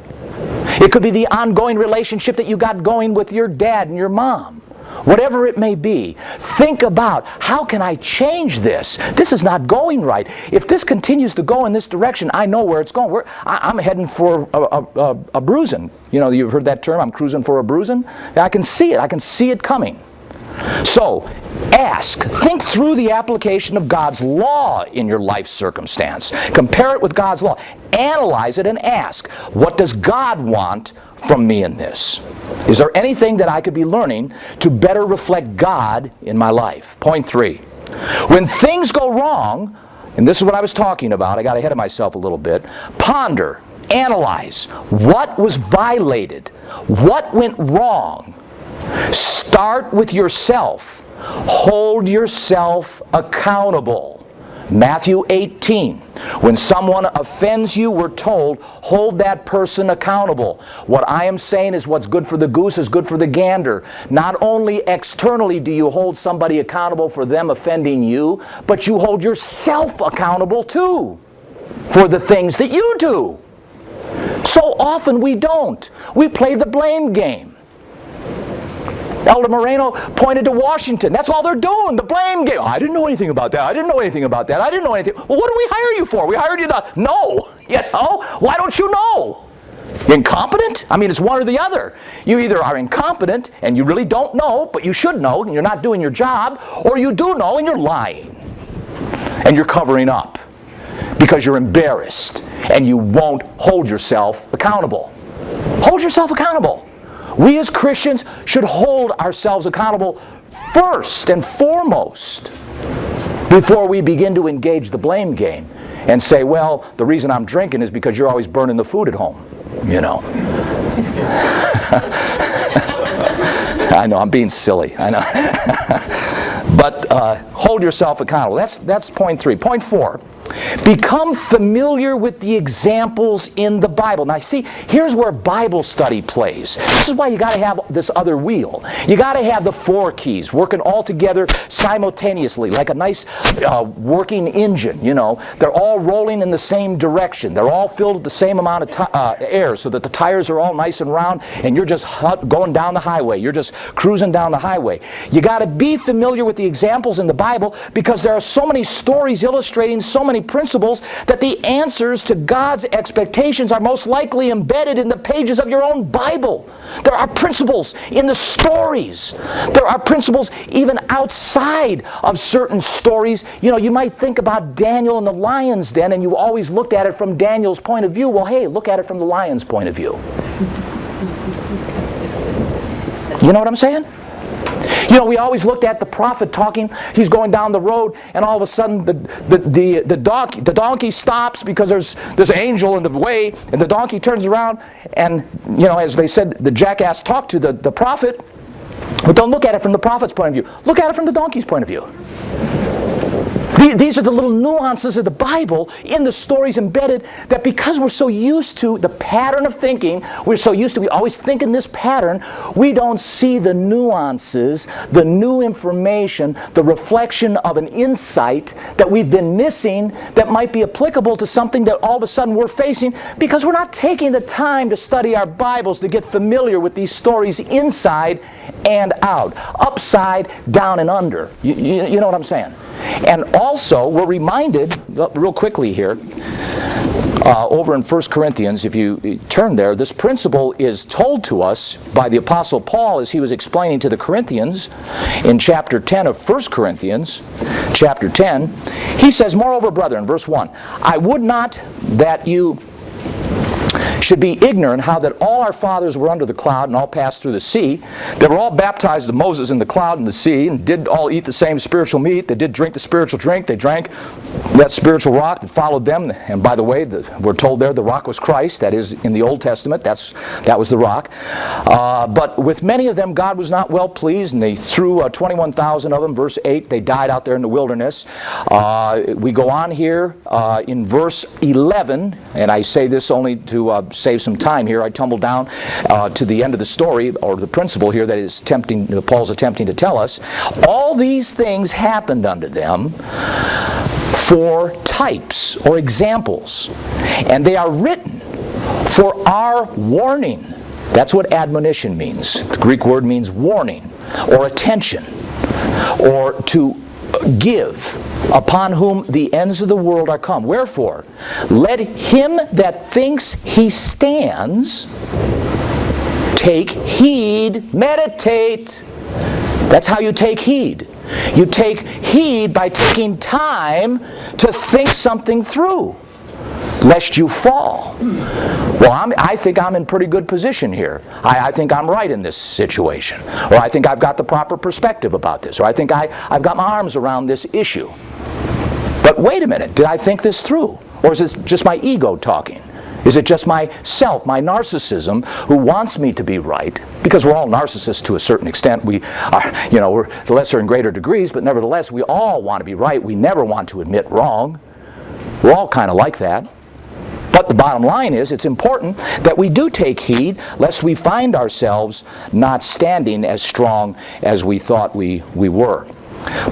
It could be the ongoing relationship that you got going with your dad and your mom. Whatever it may be, think about, how can I change this? This is not going right. If this continues to go in this direction, I know where it's going. I'm heading for a bruising. You know, you've heard that term, I'm cruising for a bruising. I can see it. I can see it coming. So, think through the application of God's law in your life circumstance. Compare it with God's law. Analyze it and ask, what does God want from me in this? Is there anything that I could be learning to better reflect God in my life? Point 3. When things go wrong, and this is what I was talking about, I got ahead of myself a little bit, ponder, analyze, what was violated? What went wrong? Start with yourself. Hold yourself accountable. Matthew 18. When someone offends you, we're told, hold that person accountable. What I am saying is what's good for the goose is good for the gander. Not only externally do you hold somebody accountable for them offending you, but you hold yourself accountable too for the things that you do. So often we don't. We play the blame game. Elder Moreno pointed to Washington. That's all they're doing, the blame game. I didn't know anything about that. I didn't know anything about that. I didn't know anything. Well, what do we hire you for? We hired you to know. You know? Why don't you know? Incompetent? I mean, it's one or the other. You either are incompetent and you really don't know, but you should know and you're not doing your job, or you do know and you're lying. And you're covering up because you're embarrassed and you won't hold yourself accountable. Hold yourself accountable. We as Christians should hold ourselves accountable first and foremost before we begin to engage the blame game and say, well, the reason I'm drinking is because you're always burning the food at home. You know. I know, I'm being silly. I know. But hold yourself accountable. That's point 3. Point 4. Become familiar with the examples in the Bible. Now see, here's where Bible study plays. This is why you got to have this other wheel. You got to have the 4 keys working all together simultaneously, like a nice working engine, you know. They're all rolling in the same direction. They're all filled with the same amount of air so that the tires are all nice and round and you're just going down the highway. You're just cruising down the highway. You got to be familiar with the examples in the Bible because there are so many stories illustrating so many principles that the answers to God's expectations are most likely embedded in the pages of your own Bible. There are principles in the stories. There are principles even outside of certain stories. You know, you might think about Daniel in the lion's den and you always looked at it from Daniel's point of view. Well, hey, look at it from the lion's point of view. You know what I'm saying? You know, we always looked at the prophet talking. He's going down the road, and all of a sudden the donkey stops because there's this angel in the way, and the donkey turns around, and you know, as they said, the jackass talked to the prophet. But don't look at it from the prophet's point of view. Look at it from the donkey's point of view. These are the little nuances of the Bible in the stories embedded that because we're so used to the pattern of thinking, we always think in this pattern, we don't see the nuances, the new information, the reflection of an insight that we've been missing that might be applicable to something that all of a sudden we're facing because we're not taking the time to study our Bibles to get familiar with these stories inside and out, upside, down, and under. You know what I'm saying? And also, we're reminded, real quickly here, over in 1 Corinthians, if you turn there, this principle is told to us by the Apostle Paul as he was explaining to the Corinthians in chapter 10 of 1 Corinthians, chapter 10. He says, moreover, brethren, verse 1, I would not that you should be ignorant how that all our fathers were under the cloud and all passed through the sea. They were all baptized of Moses in the cloud and the sea and did all eat the same spiritual meat. They did drink the spiritual drink. They drank that spiritual rock that followed them. And by the way, we're told there the rock was Christ. That is in the Old Testament. That was the rock. But with many of them God was not well pleased, and they threw 21,000 of them. Verse 8, they died out there in the wilderness. We go on here in verse 11, and I say this only to save some time here, I tumble down to the end of the story, or the principle here that is Paul's attempting to tell us. All these things happened unto them for types or examples, and they are written for our warning. That's what admonition means. The Greek word means warning, or attention, or to give, upon whom the ends of the world are come. Wherefore, let him that thinks he stands take heed, meditate. That's how you take heed. You take heed by taking time to think something through, lest you fall. Well, I think I'm in pretty good position here. I think I'm right in this situation. Or I think I've got the proper perspective about this. Or I think I've got my arms around this issue. But wait a minute, did I think this through? Or is it just my ego talking? Is it just myself, my narcissism, who wants me to be right? Because we're all narcissists to a certain extent. We are, we're lesser and greater degrees, but nevertheless, we all want to be right. We never want to admit wrong. We're all kind of like that. But the bottom line is, it's important that we do take heed, lest we find ourselves not standing as strong as we thought we were.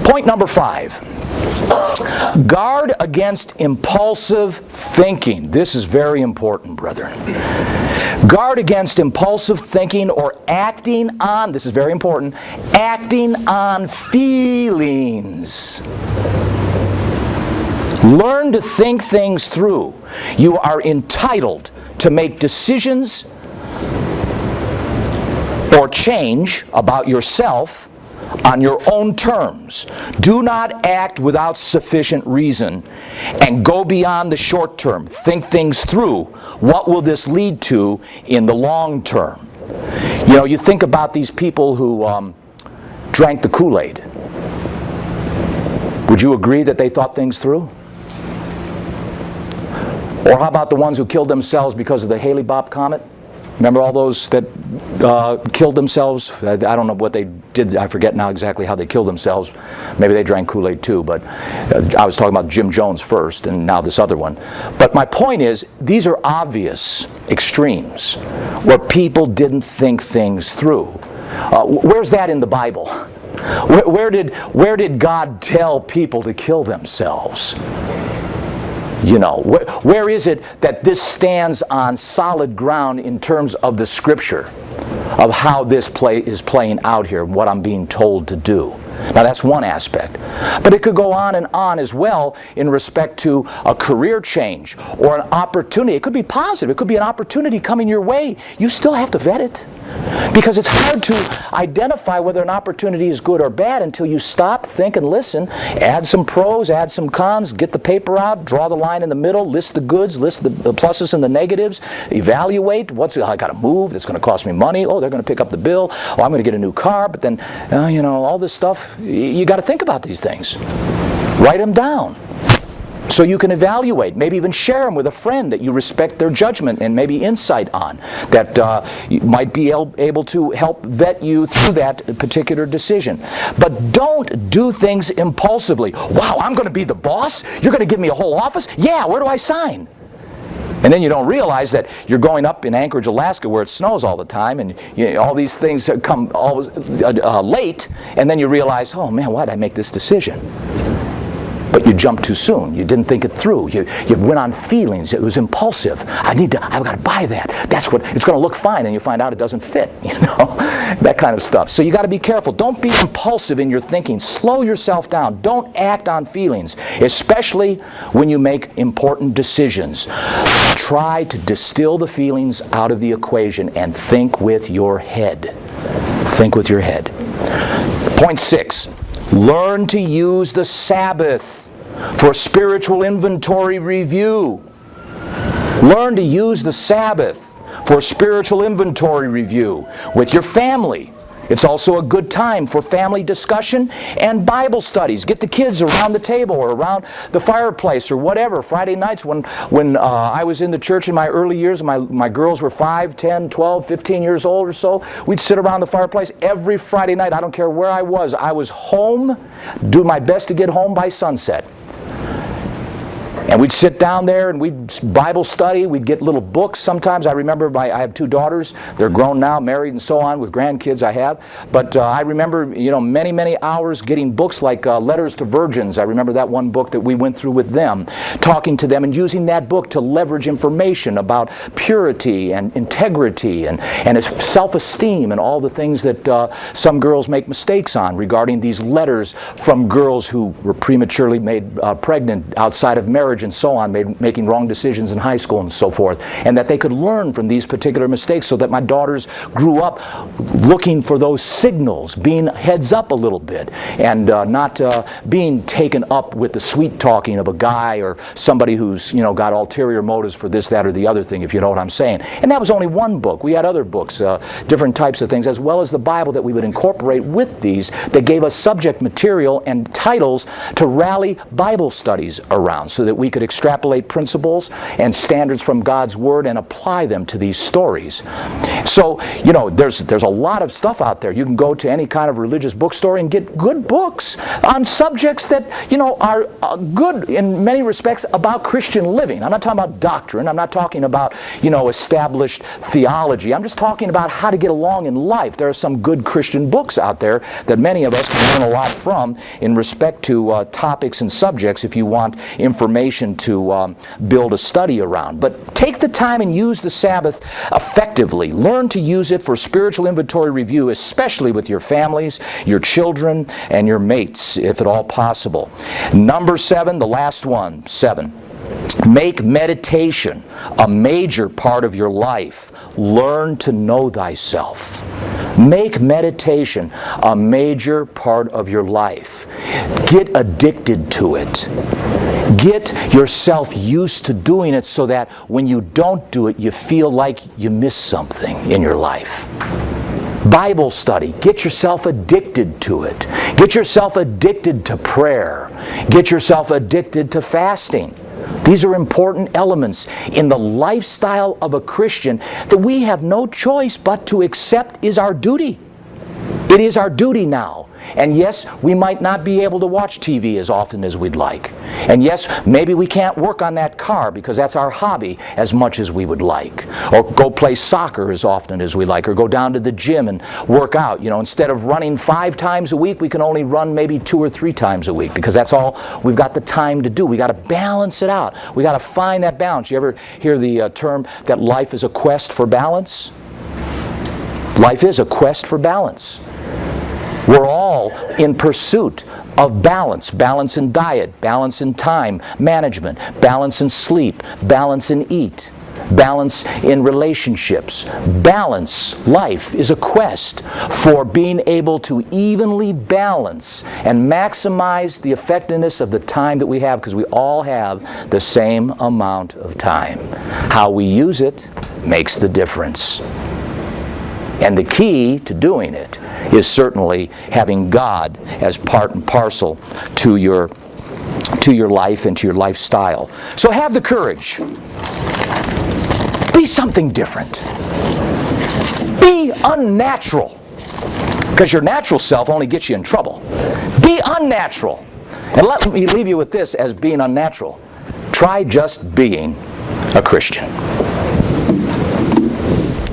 Point number 5. Guard against impulsive thinking. This is very important, brethren. Guard against impulsive thinking or acting on, this is very important, acting on feelings. Learn to think things through. You are entitled to make decisions or change about yourself on your own terms. Do not act without sufficient reason and go beyond the short term. Think things through. What will this lead to in the long term? You think about these people who drank the Kool-Aid. Would you agree that they thought things through? Or how about the ones who killed themselves because of the Hale-Bopp comet? Remember all those that killed themselves? I don't know what they did. I forget now exactly how they killed themselves. Maybe they drank Kool-Aid too, but I was talking about Jim Jones first and now this other one. But my point is, these are obvious extremes where people didn't think things through. Where's that in the Bible? Where did God tell people to kill themselves? Where is it that this stands on solid ground in terms of the Scripture of how this is playing out here, what I'm being told to do? Now that's one aspect. But it could go on and on as well in respect to a career change or an opportunity. It could be positive. It could be an opportunity coming your way. You still have to vet it. Because it's hard to identify whether an opportunity is good or bad until you stop, think, and listen. Add some pros, add some cons, get the paper out, draw the line in the middle, list the goods, list the pluses and the negatives, evaluate I got to move, that's going to cost me money, they're going to pick up the bill, I'm going to get a new car, but then, all this stuff, you got to think about these things. Write them down. So you can evaluate, maybe even share them with a friend that you respect their judgment and maybe insight on, that might be able to help vet you through that particular decision. But don't do things impulsively. Wow, I'm going to be the boss? You're going to give me a whole office? Yeah, where do I sign? And then you don't realize that you're going up in Anchorage, Alaska, where it snows all the time, and all these things come always late, and then you realize, oh man, why did I make this decision? But you jumped too soon. You didn't think it through. You went on feelings. It was impulsive. I've got to buy that. That's what, it's going to look fine, and you find out it doesn't fit, that kind of stuff. So you got to be careful. Don't be impulsive in your thinking. Slow yourself down. Don't act on feelings, especially when you make important decisions. Try to distill the feelings out of the equation and think with your head. Think with your head. Point 6. Learn to use the Sabbath for spiritual inventory review. Learn to use the Sabbath for spiritual inventory review with your family. It's also a good time for family discussion and Bible studies. Get the kids around the table or around the fireplace or whatever. Friday nights when I was in the church in my early years, my girls were 5, 10, 12, 15 years old or so, we'd sit around the fireplace every Friday night. I don't care where I was. I was home, do my best to get home by sunset. And we'd sit down there and we'd Bible study. We'd get little books sometimes. I remember I have 2 daughters. They're grown now, married and so on, with grandkids I have. But I remember, many, many hours getting books like Letters to Virgins. I remember that one book that we went through with them, talking to them and using that book to leverage information about purity and integrity and self-esteem and all the things that some girls make mistakes on regarding these letters from girls who were prematurely made pregnant outside of marriage and so on, making wrong decisions in high school and so forth, and that they could learn from these particular mistakes, so that my daughters grew up looking for those signals, being heads up a little bit, and not being taken up with the sweet talking of a guy or somebody who's got ulterior motives for this, that, or the other thing, if you know what I'm saying. And that was only one book. We had other books, different types of things, as well as the Bible that we would incorporate with these, that gave us subject material and titles to rally Bible studies around, so that we could extrapolate principles and standards from God's Word and apply them to these stories. So, there's a lot of stuff out there. You can go to any kind of religious bookstore and get good books on subjects that, are good in many respects about Christian living. I'm not talking about doctrine. I'm not talking about, established theology. I'm just talking about how to get along in life. There are some good Christian books out there that many of us can learn a lot from in respect to topics and subjects if you want information to build a study around. But take the time and use the Sabbath effectively. Learn to use it for spiritual inventory review, especially with your families, your children, and your mates, if at all possible. Number 7, the last one, 7. Make meditation a major part of your life. Learn to know thyself. Make meditation a major part of your life. Get addicted to it. Get yourself used to doing it, so that when you don't do it, you feel like you missed something in your life. Bible study. Get yourself addicted to it. Get yourself addicted to prayer. Get yourself addicted to fasting. These are important elements in the lifestyle of a Christian that we have no choice but to accept is our duty. It is our duty now. And yes, we might not be able to watch TV as often as we'd like. And yes, maybe we can't work on that car because that's our hobby as much as we would like. Or go play soccer as often as we like. Or go down to the gym and work out. Instead of running 5 times a week, we can only run maybe 2 or 3 times a week, because that's all we've got the time to do. We got to balance it out. We got to find that balance. You ever hear the term that life is a quest for balance? Life is a quest for balance. We're all in pursuit of balance. Balance in diet, balance in time management, balance in sleep, balance in eat, balance in relationships. Balance, life, is a quest for being able to evenly balance and maximize the effectiveness of the time that we have, because we all have the same amount of time. How we use it makes the difference. And the key to doing it is certainly having God as part and parcel to your life and to your lifestyle. So have the courage. Be something different. Be unnatural. Because your natural self only gets you in trouble. Be unnatural. And let me leave you with this as being unnatural. Try just being a Christian.